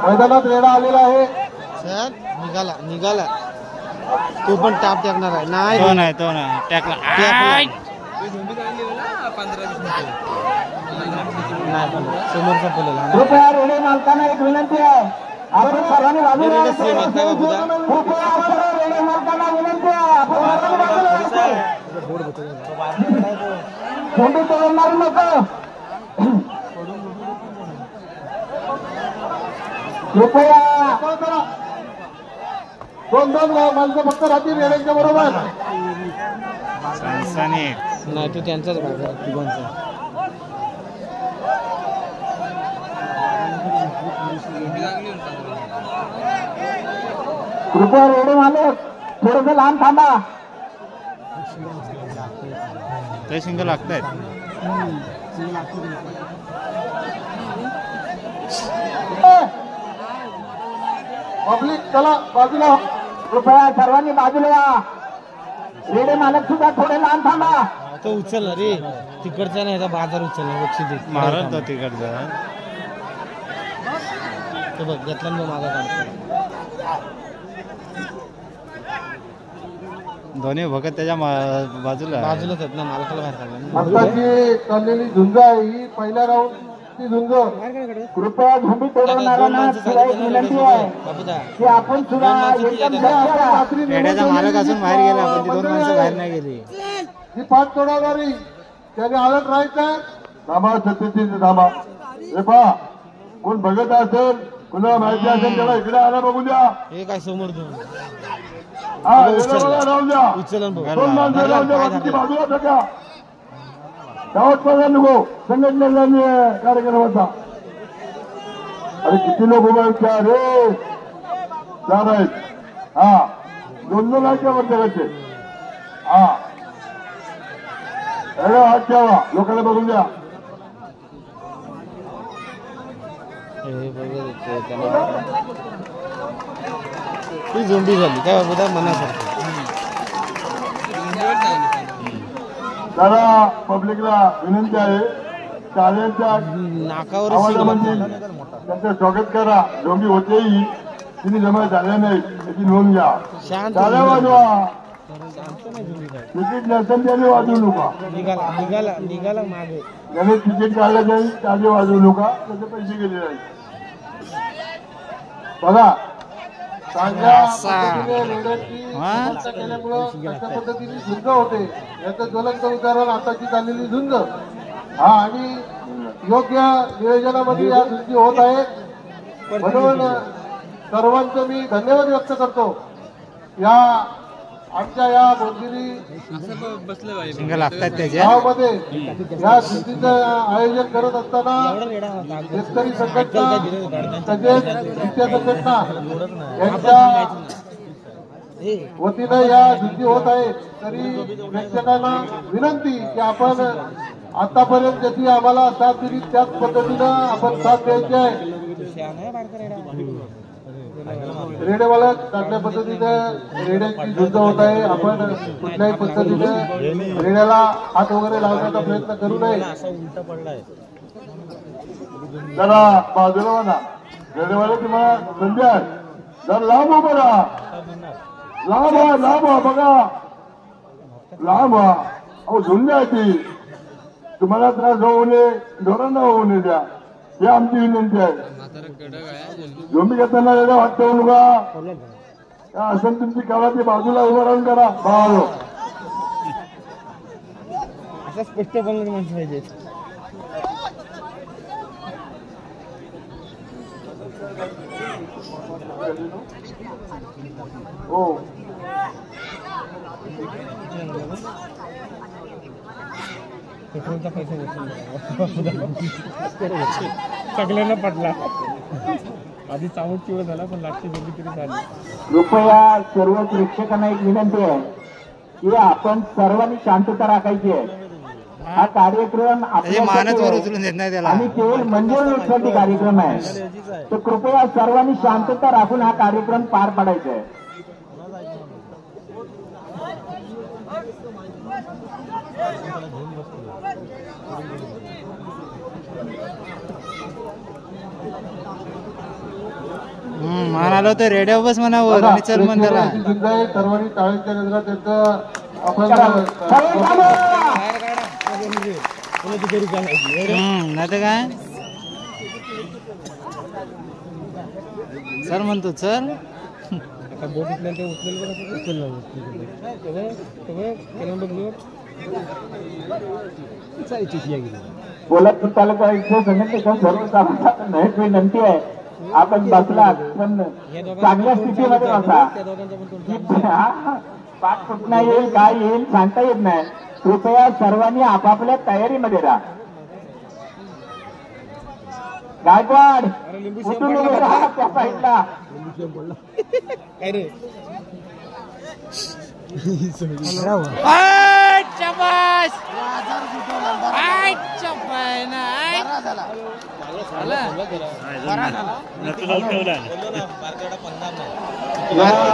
मैदानात रेडा आलेला आहे सर. निघाला निघाला तो पण टाप टाकणार आहे. नाही तो नाही टाकला. नाही समोरचा पडलेला. कृपया रेडे मालकांना एक विनंती आहे, आपण सर्वांनी बाजूला या. कृपया सर्व रेडे मालकांना विनंती आहे, आपण सर्वांनी बाजूला या. झेंडू तोडणारी लोक कृपया दोन माणसं फक्त राहतील रेड्यांच्या बरोबर. नाही तो त्यांचाच भाग आहे तिघांचा. कृपया रेडे मालक थोडस लांब थांबा. ते सिंगल लागतायत. पब्लिक चला बाजूला. कृपया सर्वांनी बाजूला या. रेडे मालक सुद्धा थोडे लांब थांबा. तो उचलला रे तिकडचा नाही याचा बाजार उचलला. लक्ष दे मारत तो तिकडचा. तो बघ घेतला ना मागा काढतो. दोन्ही भगत त्याच्या बाजूला बाजूलाच आहेत ना. मालकाला बाहेर काढला. आताची चाललेली झुंज आहे ही पहिल्या राऊंडची झुंज. कृपया झुंबी तोडवणाऱ्यांना सुद्धा एक विनंती आहे की आपण सुद्धा रेड्याचा मालक असून बाहेर गेला पण ती दोन माणसं बाहेर नाही गेली. ही पाच तोडवणारी त्याने अलर्ट राहायचं. थांबा सत्यजित थांबा. हे पहा कोण बघत असेल कुणाला माहिती असेल त्याला इकडे आला बघू द्या. हे काय समोर दोन हा राहून द्या. उचलन बघ. दोन माणसं राहून द्या. बाकीची बाजूला फेका. गावात पगार नको संघटनेचा कार्यक्रमाचा. अरे किती लोक उभा आहेत रे. चार आहेत. हा दोन आहेत का प्रत्येकाचे. हा अरे हात ठेवा लोकांना बघून द्या. ती झोंबी झाली काय बाबा मनासारखी. जरा पब्लिकला विनंती आहे टाळ्यांच्या नाकावर आवाजामध्ये त्यांचं स्वागत करा. झोंबी होतेही तिने जमा झाल्या नाही त्याची नोंद घ्या. टाळ्या वाजवा. तिकीट नसेल त्याने वाजवू नका. निघाला निघाला निघाला मागे. ज्याने तिकीट काढलं त्याने टाळे वाजवू नका. त्याचे पैसे गेले नाही. बघा चांगल्या पद्धतीने रेड्यांची व्यवस्था केल्यामुळं अशा पद्धतीने झुंज होते. याचं ज्वलंत उदाहरण आताची चाललेली झुंज. हा आणि योग्य नियोजनामध्ये या झुंजी होत आहेत म्हणून सर्वांचं मी धन्यवाद व्यक्त करतो. या आमच्या या बोलगिरी सिंगल लागतात त्याच्या गावामध्ये या झुंजीचं आयोजन करत असताना शेतकरी संघटना तसेच शिक्षक संघटना यांच्या वतीनं या झुंजी होत आहेत. तरी प्रेक्षकांना विनंती की आपण आतापर्यंत जशी आम्हाला साथ दिली त्याच पद्धतीनं आपण साथ द्यायची आहे. रेडेवाला चांगल्या पद्धतीनं रेड्यांची झुंज होत आहे. आपण कुठल्याही पद्धतीनं रेड्याला हात वगैरे लावण्याचा प्रयत्न करू नये. जरा बाजूला म्हणा रेडेवाले तुम्हाला संधी आहे. जर लांब हो बघा. लांब व्हा लांब व्हा बघा. लांब व्हा. अहो झुंज आहे ती. तुम्हाला त्रास होऊ नये ढोरांना होऊ नये द्या. ही आमची विनंती आहे. झोंबी घेताना रेड्या वाट ठेवू नका. असं तुमची काळाची बाजूला उभं राहून करा. भाव असं स्पष्ट बोलणारी माणसं पाहिजे. हो पेट्रोलचा पैसा सगळ्यांना पडला. आधी चावट चिवड झाला पण लागते दोघी तरी झाली. कृपया सर्व प्रेक्षकांना एक विनंती आहे की आपण सर्वांनी शांतता राखायची आहे. हा कार्यक्रम आणि केवळ मंजुरीसाठी कार्यक्रम आहे. तर कृपया सर्वांनी शांतता राखून हा कार्यक्रम पार पाडायचा आहे. चालवतो रेडिओ बस म्हणावर आणि चल म्हण त्याला. सर्वांनी टाळीच्या नजरा त्यांचं आपण नाही तर काय चल म्हणतो चल. आता बोट उचलेल ते उचलेल पोलादपूर तालुका इथे संघटनेच्या सर्व कामांना विनंती आहे, आपण बसलात पण चांगल्या स्थितीमध्ये बसा. पाठ कुठं येईल काय येईल सांगता येत नाही. कृपया सर्वांनी आपापल्या तयारीमध्ये राहा. गायकवाड उठून उभे राहा त्या साईडला. झाला